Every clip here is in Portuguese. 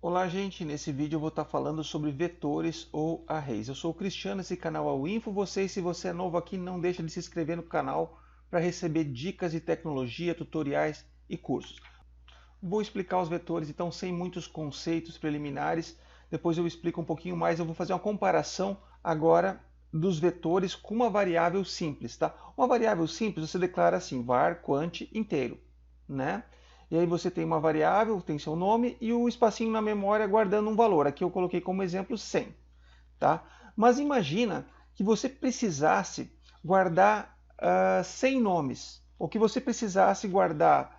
Olá, gente! Nesse vídeo eu vou estar falando sobre vetores ou arrays. Eu sou o Cristiano, esse canal é o Info Você. Se você é novo aqui, não deixa de se inscrever no canal para receber dicas de tecnologia, tutoriais e cursos. Vou explicar os vetores, então, sem muitos conceitos preliminares. Depois eu explico um pouquinho mais. Eu vou fazer uma comparação agora dos vetores com uma variável simples, tá? Uma variável simples você declara assim, var quant inteiro, né? E aí você tem uma variável, tem seu nome e o espacinho na memória guardando um valor. Aqui eu coloquei como exemplo 100, tá? Mas imagina que você precisasse guardar 100 nomes, ou que você precisasse guardar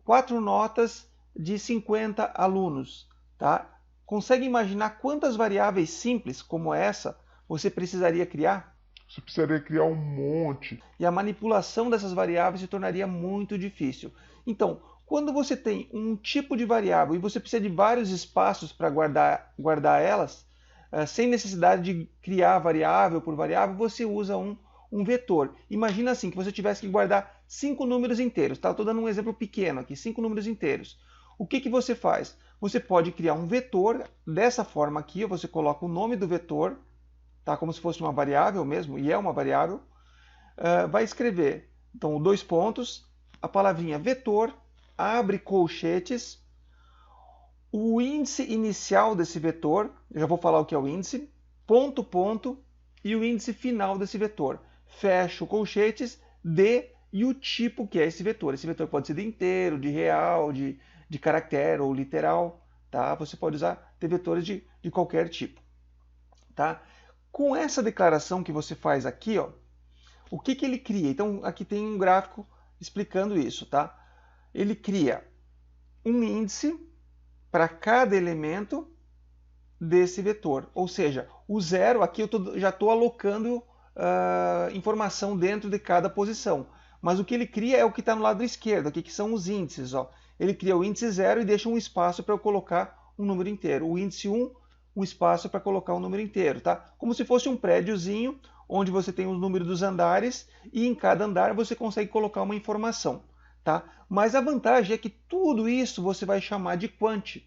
4 notas de 50 alunos, tá? Consegue imaginar quantas variáveis simples como essa você precisaria criar? Você precisaria criar um monte. E a manipulação dessas variáveis se tornaria muito difícil. Então, quando você tem um tipo de variável e você precisa de vários espaços para guardar elas, sem necessidade de criar variável por variável, você usa um vetor. Imagina assim, que você tivesse que guardar 5 números inteiros. Tá? Estou dando um exemplo pequeno aqui, 5 números inteiros. O que você faz? Você pode criar um vetor dessa forma aqui, você coloca o nome do vetor, tá? Como se fosse uma variável mesmo, e é uma variável. Vai escrever, então, 2 pontos, a palavrinha vetor, abre colchetes, o índice inicial desse vetor, eu já vou falar o que é o índice, ponto, ponto, e o índice final desse vetor. Fecho colchetes, d e o tipo que é esse vetor. Esse vetor pode ser de inteiro, de real, de caractere ou literal. Tá? Você pode usar ter vetores de qualquer tipo. Tá? Com essa declaração que você faz aqui, ó, o que ele cria? Então, aqui tem um gráfico explicando isso, tá? Ele cria um índice para cada elemento desse vetor. Ou seja, o zero, aqui eu já estou alocando informação dentro de cada posição. Mas o que ele cria é o que está no lado esquerdo, aqui que são os índices. Ó. Ele cria o índice 0 e deixa um espaço para eu colocar um número inteiro. O índice 1, um espaço para colocar um número inteiro. Tá? Como se fosse um prédiozinho, onde você tem os números dos andares e em cada andar você consegue colocar uma informação. Tá? Mas a vantagem é que tudo isso você vai chamar de quant,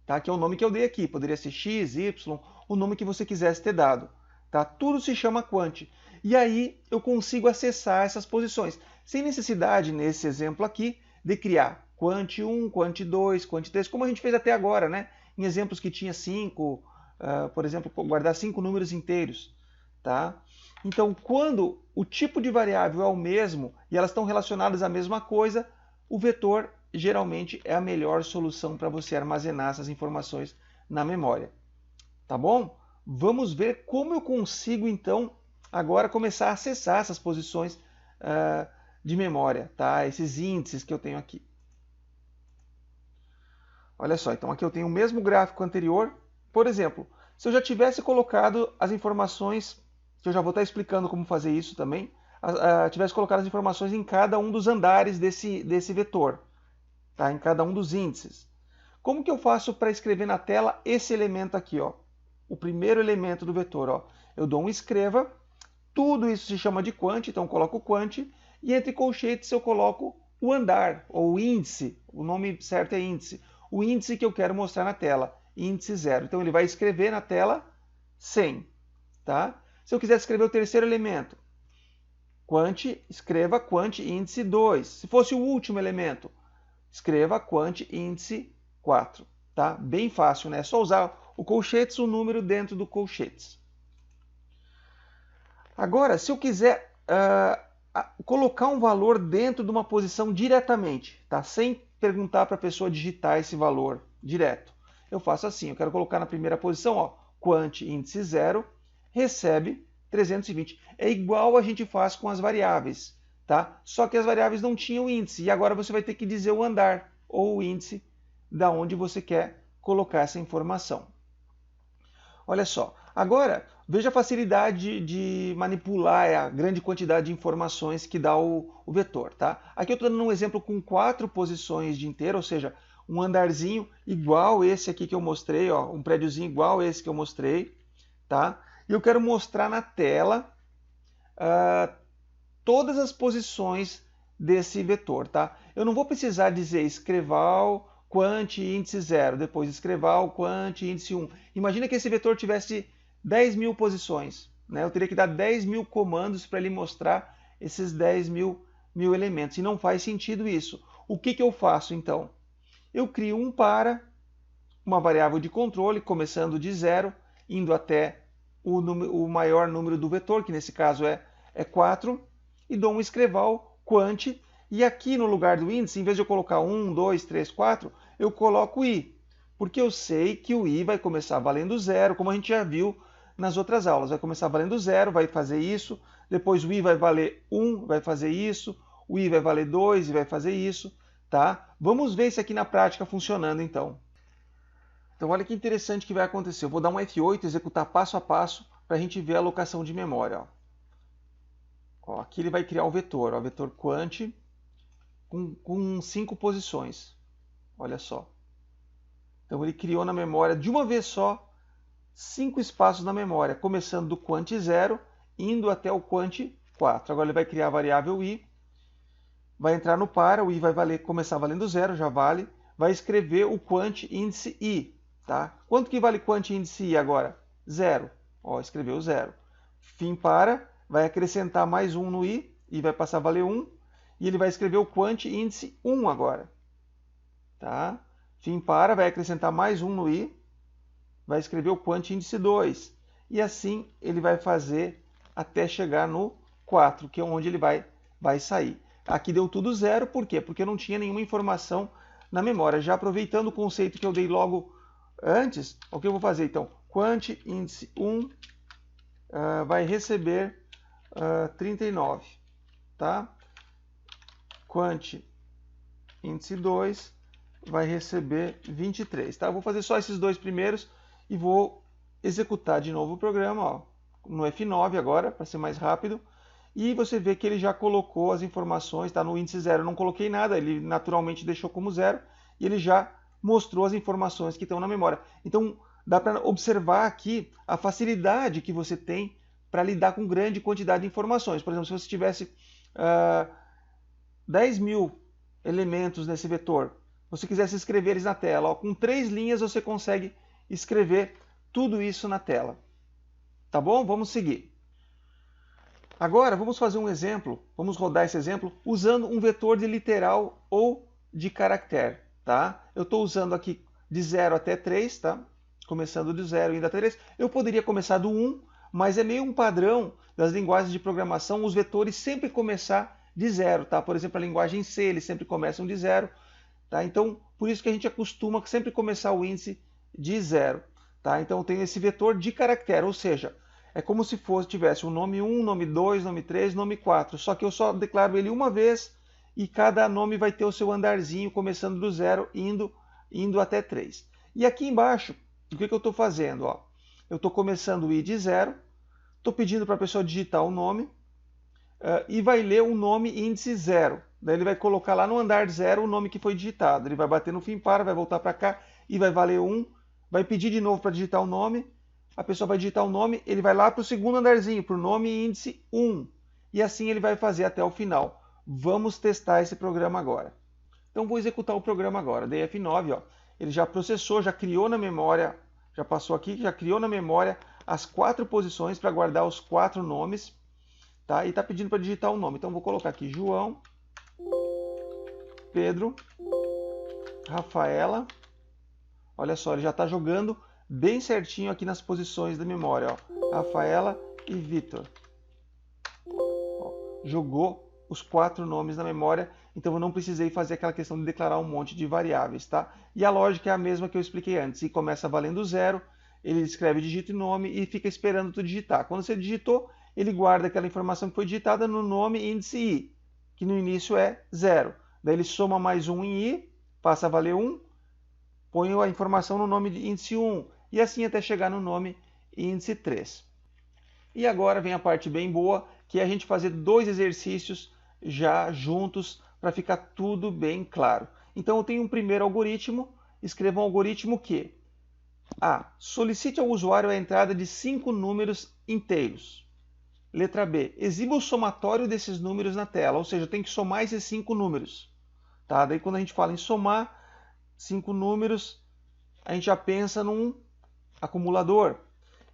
tá? Que é o nome que eu dei aqui. Poderia ser x, y, o nome que você quisesse ter dado. Tá? Tudo se chama quant. E aí eu consigo acessar essas posições, sem necessidade, nesse exemplo aqui, de criar quant 1, quant 2, quant 3, como a gente fez até agora, né? Em exemplos que tinha 5, por exemplo, guardar 5 números inteiros. Tá? Então, quando o tipo de variável é o mesmo e elas estão relacionadas à mesma coisa, o vetor geralmente é a melhor solução para você armazenar essas informações na memória. Tá bom? Vamos ver como eu consigo, então, agora começar a acessar essas posições de memória, tá? Esses índices que eu tenho aqui. Olha só, então aqui eu tenho o mesmo gráfico anterior. Por exemplo, se eu já tivesse colocado as informações, que eu já vou estar explicando como fazer isso também, tivesse colocado as informações em cada um dos andares desse vetor, tá? Em cada um dos índices. Como que eu faço para escrever na tela esse elemento aqui, ó? O primeiro elemento do vetor, ó. Eu dou um escreva, tudo isso se chama de quant, então eu coloco quant, e entre colchetes eu coloco o andar, ou o índice, o nome certo é índice, o índice que eu quero mostrar na tela, índice 0. Então ele vai escrever na tela 100, tá? Se eu quiser escrever o terceiro elemento, quant, escreva quant índice 2. Se fosse o último elemento, escreva quant índice 4. Tá? Bem fácil, né? É só usar o colchetes, o número dentro do colchetes. Agora, se eu quiser colocar um valor dentro de uma posição diretamente, tá? Sem perguntar para a pessoa digitar esse valor direto, eu faço assim, eu quero colocar na primeira posição, ó, quant índice 0, recebe 320. É igual a gente faz com as variáveis, tá? Só que as variáveis não tinham índice, e agora você vai ter que dizer o andar, ou o índice, da onde você quer colocar essa informação. Olha só, agora veja a facilidade de manipular a grande quantidade de informações que dá o vetor. Tá? Aqui eu estou dando um exemplo com 4 posições de inteiro, ou seja, um andarzinho igual esse aqui que eu mostrei, ó, um prédiozinho igual esse que eu mostrei. Tá? E eu quero mostrar na tela todas as posições desse vetor. Tá? Eu não vou precisar dizer escreval quant índice 0, depois escreval quant índice 1. Imagina que esse vetor tivesse 10.000 posições, né? Eu teria que dar 10.000 comandos para ele mostrar esses 10.000 elementos, e não faz sentido isso. O que eu faço então? Eu crio um para, uma variável de controle, começando de 0, indo até o maior número do vetor, que nesse caso é 4, e dou um escreval quant, e aqui no lugar do índice, em vez de eu colocar 1, 2, 3, 4, eu coloco i, porque eu sei que o i vai começar valendo 0, como a gente já viu nas outras aulas. Vai começar valendo 0, vai fazer isso, depois o i vai valer 1, vai fazer isso, o i vai valer 2 e vai fazer isso, tá? Vamos ver isso aqui na prática funcionando então. Então olha que interessante que vai acontecer. Eu vou dar um F8, executar passo a passo, para a gente ver a alocação de memória. Ó, aqui ele vai criar o vetor, ó, vetor quant, com 5 posições. Olha só. Então ele criou na memória, de uma vez só, 5 espaços na memória, começando do quant 0, indo até o quant 4. Agora ele vai criar a variável i, vai entrar no para, o i vai começar valendo 0, já vale, vai escrever o quant índice i. Tá? Quanto que vale quant índice i agora? 0. Ó, escreveu 0. Fim para, vai acrescentar mais 1 no i vai passar a valer 1, e ele vai escrever o quant índice 1 agora. Tá? Fim para, vai acrescentar mais 1 no i, vai escrever o quant índice 2. E assim ele vai fazer até chegar no 4, que é onde ele vai sair. Aqui deu tudo 0, por quê? Porque eu não tinha nenhuma informação na memória. Já aproveitando o conceito que eu dei logo antes, o que eu vou fazer então? Quant índice 1 vai receber 39. Tá? Quant índice 2 vai receber 23. Tá? Eu vou fazer só esses dois primeiros e vou executar de novo o programa, ó, no F9 agora, para ser mais rápido. E você vê que ele já colocou as informações, tá? No índice 0 eu não coloquei nada, ele naturalmente deixou como 0, e ele já mostrou as informações que estão na memória. Então dá para observar aqui a facilidade que você tem para lidar com grande quantidade de informações. Por exemplo, se você tivesse 10.000 elementos nesse vetor, você quisesse escrever eles na tela, ó, com 3 linhas você consegue escrever tudo isso na tela. Tá bom? Vamos seguir. Agora vamos fazer um exemplo, vamos rodar esse exemplo usando um vetor de literal ou de caractere. Tá? Eu estou usando aqui de 0 até 3, tá? Começando do 0 e indo até 3. Eu poderia começar do 1, mas é meio um padrão das linguagens de programação os vetores sempre começar de 0. Tá? Por exemplo, a linguagem C, eles sempre começam de 0. Tá? Então, por isso que a gente acostuma sempre começar o índice de 0. Tá? Então, tem esse vetor de caractere, ou seja, é como se tivesse o nome 1, nome 2, nome 3, nome 4. Só que eu só declaro ele uma vez e cada nome vai ter o seu andarzinho, começando do 0 indo até 3. E aqui embaixo, o que eu estou fazendo? Ó, eu estou começando o i de 0, estou pedindo para a pessoa digitar o nome e vai ler o nome índice 0. Daí ele vai colocar lá no andar 0 o nome que foi digitado. Ele vai bater no fim para, vai voltar para cá e vai valer 1. Vai pedir de novo para digitar o nome. A pessoa vai digitar o nome, ele vai lá para o segundo andarzinho, para o nome índice 1. E assim ele vai fazer até o final. Vamos testar esse programa agora. Então vou executar o programa agora. Dei F9, ó. Ele já processou, já criou na memória, já passou aqui, já criou na memória as 4 posições para guardar os 4 nomes. Tá? E está pedindo para digitar o nome. Então vou colocar aqui João, Pedro, Rafaela. Olha só, ele já está jogando bem certinho aqui nas posições da memória. Ó. Rafaela e Vitor. Jogou os 4 nomes na memória, então eu não precisei fazer aquela questão de declarar um monte de variáveis. Tá? E a lógica é a mesma que eu expliquei antes. E começa valendo 0, ele escreve, digita o nome e fica esperando tu digitar. Quando você digitou, ele guarda aquela informação que foi digitada no nome índice i, que no início é 0. Daí ele soma mais 1 em i, passa a valer 1, põe a informação no nome de índice 1, e assim até chegar no nome índice 3. E agora vem a parte bem boa, que é a gente fazer 2 exercícios já juntos, para ficar tudo bem claro. Então eu tenho um primeiro algoritmo, escreva um algoritmo que solicite ao usuário a entrada de 5 números inteiros. Letra B, exiba o somatório desses números na tela, ou seja, tem que somar esses 5 números. Tá? Daí quando a gente fala em somar, 5 números, a gente já pensa num acumulador.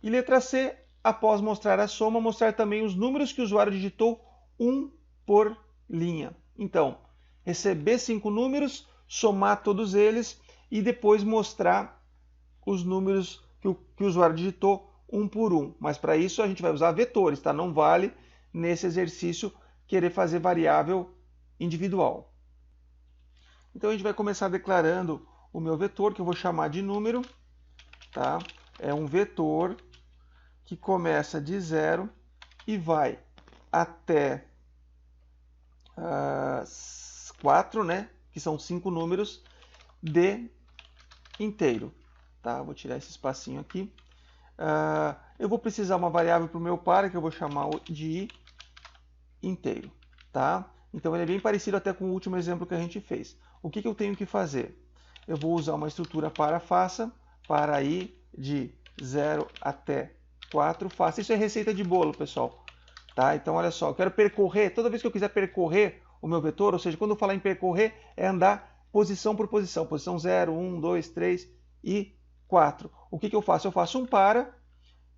E letra C, após mostrar a soma, mostrar também os números que o usuário digitou, um por linha. Então, receber 5 números, somar todos eles e depois mostrar os números que o usuário digitou um por um. Mas para isso a gente vai usar vetores, tá? Não vale nesse exercício querer fazer variável individual. Então a gente vai começar declarando o meu vetor, que eu vou chamar de número, tá? É um vetor que começa de 0 e vai até 4, né? Que são 5 números de inteiro. Tá? Vou tirar esse espacinho aqui. Eu vou precisar uma variável para o meu par, que eu vou chamar de inteiro. Tá? Então ele é bem parecido até com o último exemplo que a gente fez. O que eu tenho que fazer? Eu vou usar uma estrutura para faça, para ir de 0 até 4 faça. Isso é receita de bolo, pessoal. Tá? Então olha só, eu quero percorrer, toda vez que eu quiser percorrer o meu vetor, ou seja, quando eu falar em percorrer, é andar posição por posição. Posição 0, 1, 2, 3 e 4. O que eu faço? Eu faço um para,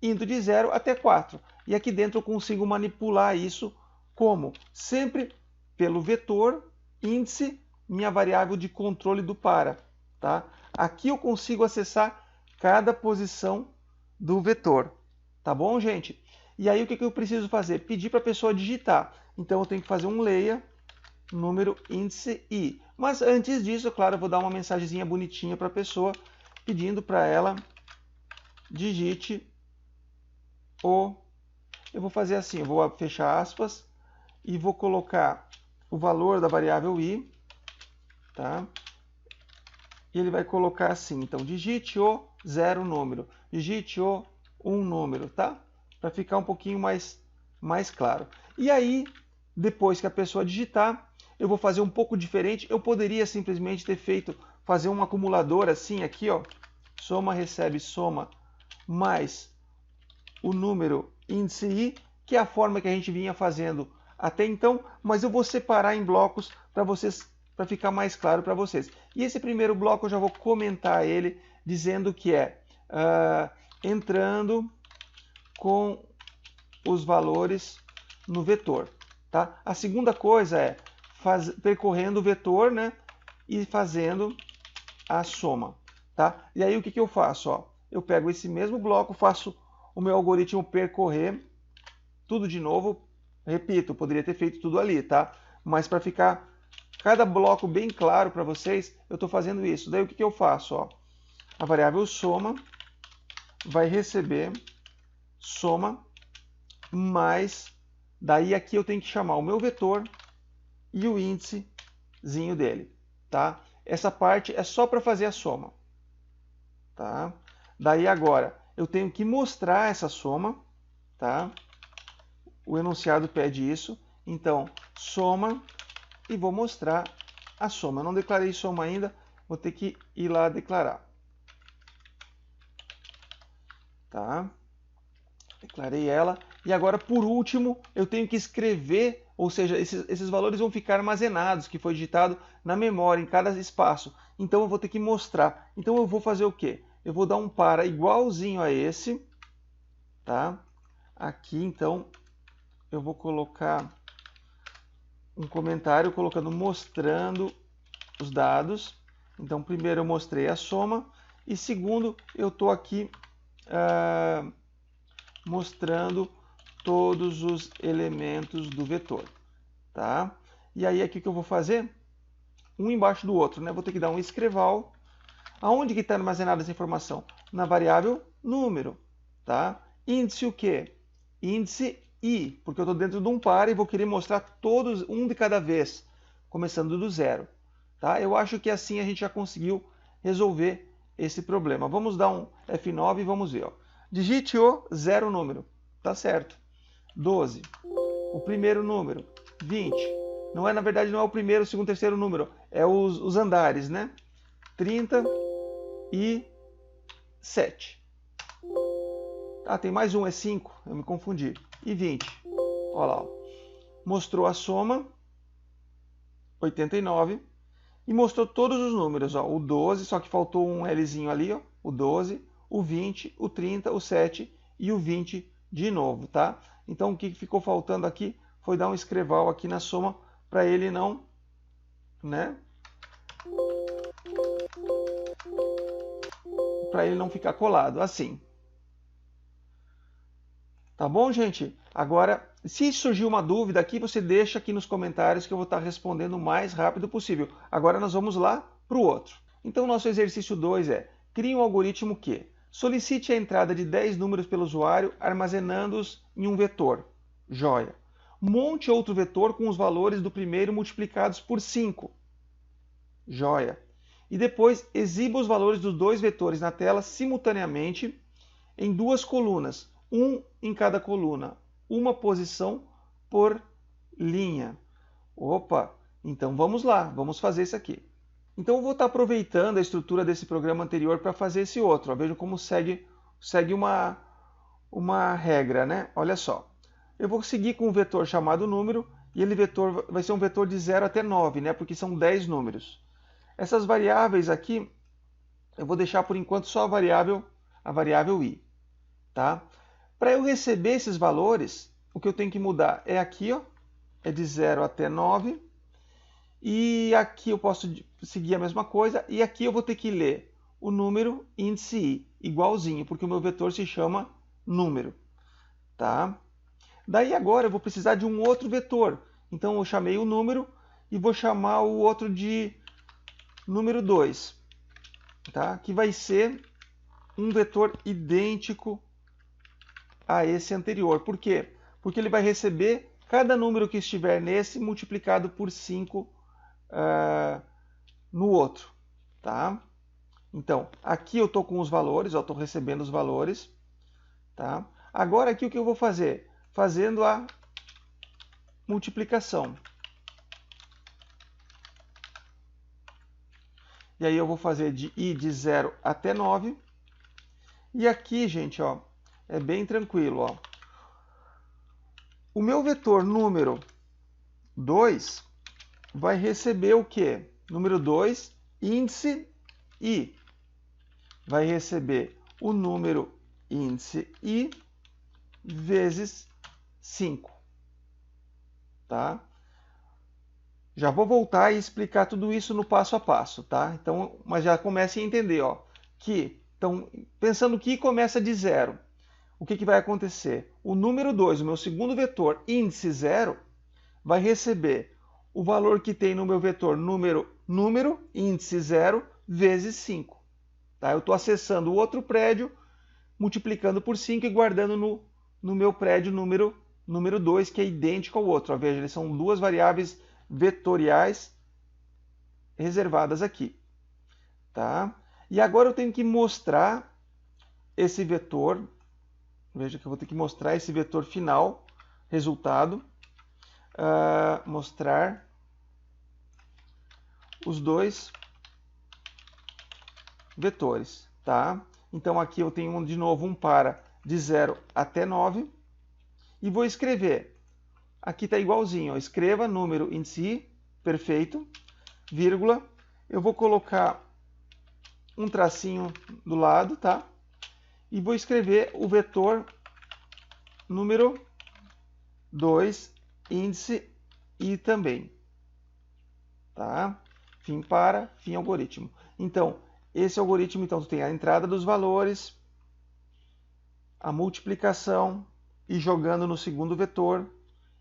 indo de 0 até 4. E aqui dentro eu consigo manipular isso como? Sempre pelo vetor, índice, minha variável de controle do para. Tá? Aqui eu consigo acessar cada posição do vetor. Tá bom, gente? E aí o que eu preciso fazer? Pedir para a pessoa digitar. Então eu tenho que fazer um leia, número, índice i. Mas antes disso, claro, eu vou dar uma mensagenzinha bonitinha para a pessoa, pedindo para ela digite o... Eu vou fazer assim, eu vou fechar aspas e vou colocar o valor da variável i, tá? E ele vai colocar assim, então digite o 0 número, digite o 1 número, tá? Para ficar um pouquinho mais claro. E aí, depois que a pessoa digitar, eu vou fazer um pouco diferente. Eu poderia simplesmente ter feito, fazer um acumulador assim, aqui, ó. Soma, recebe, soma, mais o número índice i, que é a forma que a gente vinha fazendo até então, mas eu vou separar em blocos para vocês, para ficar mais claro para vocês. E esse primeiro bloco eu já vou comentar ele, dizendo que é entrando com os valores no vetor. Tá? A segunda coisa é percorrendo o vetor, né, e fazendo a soma. Tá? E aí o que eu faço? Ó, eu pego esse mesmo bloco, faço o meu algoritmo percorrer tudo de novo. Repito, poderia ter feito tudo ali, tá? Mas para ficar cada bloco bem claro para vocês, eu estou fazendo isso. Daí o que eu faço? Ó, a variável soma vai receber soma mais, daí aqui eu tenho que chamar o meu vetor e o índicezinho dele, tá? Essa parte é só para fazer a soma, tá? Daí agora eu tenho que mostrar essa soma, tá? O enunciado pede isso, então soma e vou mostrar a soma. Eu não declarei soma ainda, vou ter que ir lá declarar. Tá? Declarei ela. E agora, por último, eu tenho que escrever, ou seja, esses valores vão ficar armazenados, que foi digitado na memória, em cada espaço. Então eu vou ter que mostrar. Então eu vou fazer o quê? Eu vou dar um para igualzinho a esse. Tá? Aqui, então, eu vou colocar um comentário colocando mostrando os dados. Então, primeiro eu mostrei a soma e segundo eu estou aqui mostrando todos os elementos do vetor, tá? E aí aqui o que eu vou fazer? Um embaixo do outro, né? Vou ter que dar um escreval. Aonde que está armazenada essa informação? Na variável número, tá? Índice o quê? Índice i, porque eu estou dentro de um par e vou querer mostrar todos, um de cada vez, começando do zero. Tá? Eu acho que assim a gente já conseguiu resolver esse problema. Vamos dar um F9 e vamos ver. Ó. Digite o 0 número. Tá certo. 12. O primeiro número. 20. Não é, na verdade, não é o primeiro, o segundo, terceiro número. É os andares, né? 37. Ah, tem mais um, é 5. Eu me confundi. E 20. Olha lá. Ó. Mostrou a soma. 89. e mostrou todos os números, ó, o 12, só que faltou um Lzinho ali, ó, o 12, o 20, o 30, o 7 e o 20 de novo, tá? Então o que ficou faltando aqui foi dar um escreval aqui na soma para ele não, né? Para ele não ficar colado, assim. Tá bom, gente? Agora, se surgir uma dúvida aqui, você deixa aqui nos comentários que eu vou estar respondendo o mais rápido possível. Agora nós vamos lá para o outro. Então, nosso exercício 2 é: crie um algoritmo que solicite a entrada de 10 números pelo usuário, armazenando-os em um vetor. Joia. Monte outro vetor com os valores do primeiro multiplicados por 5. Joia. E depois exiba os valores dos dois vetores na tela simultaneamente em duas colunas, um em cada coluna, uma posição por linha. Opa, então vamos lá, vamos fazer isso aqui. Então eu vou estar aproveitando a estrutura desse programa anterior para fazer esse outro. Ó. Veja como segue uma regra, né? Olha só. Eu vou seguir com um vetor chamado número, e ele vai ser um vetor de 0 até 9, né? Porque são 10 números. Essas variáveis aqui, eu vou deixar por enquanto só a variável i. Tá? Para eu receber esses valores, o que eu tenho que mudar é aqui, ó, é de 0 até 9. E aqui eu posso seguir a mesma coisa. E aqui eu vou ter que ler o número índice i, igualzinho, porque o meu vetor se chama número. Tá? Daí agora eu vou precisar de um outro vetor. Então eu chamei o número e vou chamar o outro de número 2. Tá? Que vai ser um vetor idêntico a esse anterior. Por quê? Porque ele vai receber cada número que estiver nesse multiplicado por 5 no outro. Tá? Então, aqui eu estou com os valores, eu estou recebendo os valores. Tá? Agora aqui o que eu vou fazer? Fazendo a multiplicação. E aí eu vou fazer de i de 0 até 9. E aqui, gente, ó, é bem tranquilo. Ó. O meu vetor número 2 vai receber o quê? Número 2, índice i. Vai receber o número índice i vezes 5. Tá? Já vou voltar e explicar tudo isso no passo a passo, tá? Então, mas já comece a entender, ó, que, então, pensando que i começa de 0, o que vai acontecer? O número 2, o meu segundo vetor, índice 0, vai receber o valor que tem no meu vetor número, índice 0, vezes 5. Tá? Eu estou acessando o outro prédio, multiplicando por 5 e guardando no meu prédio número 2, que é idêntico ao outro. Ó, veja, eles são duas variáveis vetoriais reservadas aqui. Tá? E agora eu tenho que mostrar esse vetor. Veja que eu vou ter que mostrar esse vetor final, resultado. Mostrar os dois vetores. Tá? Então aqui eu tenho de novo um para de 0 até 9. E vou escrever. Aqui está igualzinho. Ó. Escreva número índice i, perfeito, vírgula. Eu vou colocar um tracinho do lado, tá? E vou escrever o vetor número 2, índice i também. Tá? Fim para, fim algoritmo. Então, esse algoritmo então, tem a entrada dos valores, a multiplicação e jogando no segundo vetor,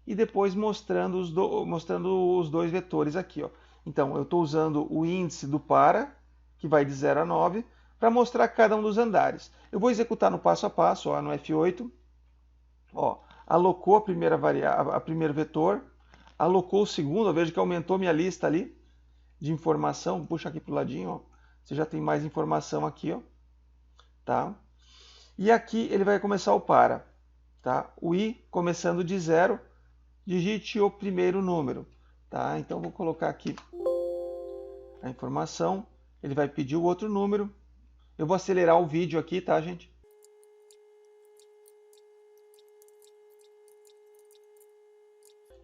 e depois mostrando os dois vetores aqui. Ó. Então, eu estou usando o índice do para, que vai de 0 a 9, para mostrar cada um dos andares. Eu vou executar no passo a passo, ó, no F8. Ó, alocou a primeiro vetor, alocou o segundo, eu vejo que aumentou minha lista ali de informação. Puxa aqui para o ladinho, ó. Você já tem mais informação aqui. Ó. Tá? E aqui ele vai começar o para. Tá? O i começando de 0, digite o primeiro número. Tá? Então vou colocar aqui a informação. Ele vai pedir o outro número. Eu vou acelerar o vídeo aqui, tá, gente?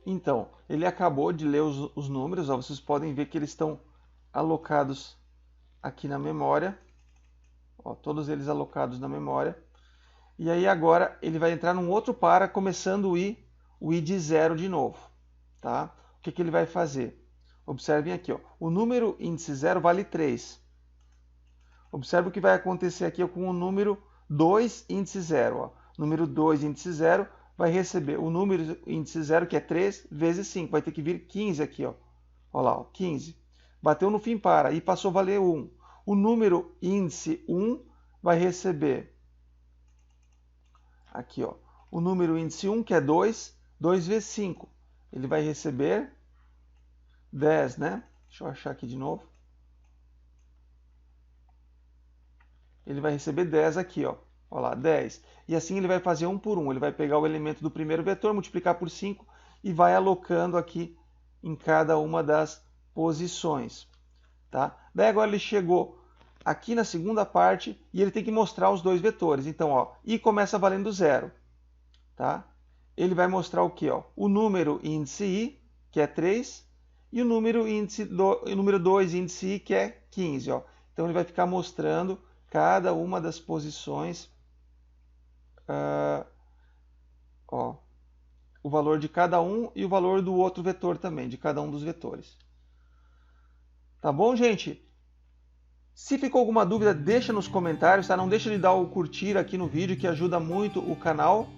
Então, ele acabou de ler os números. Ó, vocês podem ver que eles estão alocados aqui na memória. Ó, todos eles alocados na memória. E aí agora ele vai entrar num outro para, começando o i de 0 de novo. Tá? O que ele vai fazer? Observem aqui, ó, o número índice 0 vale 3. Observe o que vai acontecer aqui com o número 2 índice 0. Ó. Número 2 índice 0 vai receber o número índice 0, que é 3, vezes 5. Vai ter que vir 15 aqui. Ó. Olha lá, ó, 15. Bateu no fim para e passou a valer 1. O número índice 1 vai receber aqui, ó, o número índice 1, que é 2, 2 vezes 5. Ele vai receber 10, né? Deixa eu achar aqui de novo. Ele vai receber 10 aqui, ó. Olha lá, 10. E assim ele vai fazer 1 por 1. Ele vai pegar o elemento do primeiro vetor, multiplicar por 5 e vai alocando aqui em cada uma das posições. Tá? Daí agora ele chegou aqui na segunda parte e ele tem que mostrar os dois vetores. Então, ó, i começa valendo 0. Tá? Ele vai mostrar o quê? Ó? O número índice i, que é 3, e o número 2 índice i, que é 15. Ó. Então ele vai ficar mostrando cada uma das posições, ó, o valor de cada um e o valor do outro vetor também, de cada um dos vetores. Tá bom, gente? Se ficou alguma dúvida, deixa nos comentários, tá? Não deixa de dar o curtir aqui no vídeo, que ajuda muito o canal.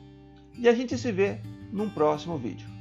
E a gente se vê num próximo vídeo.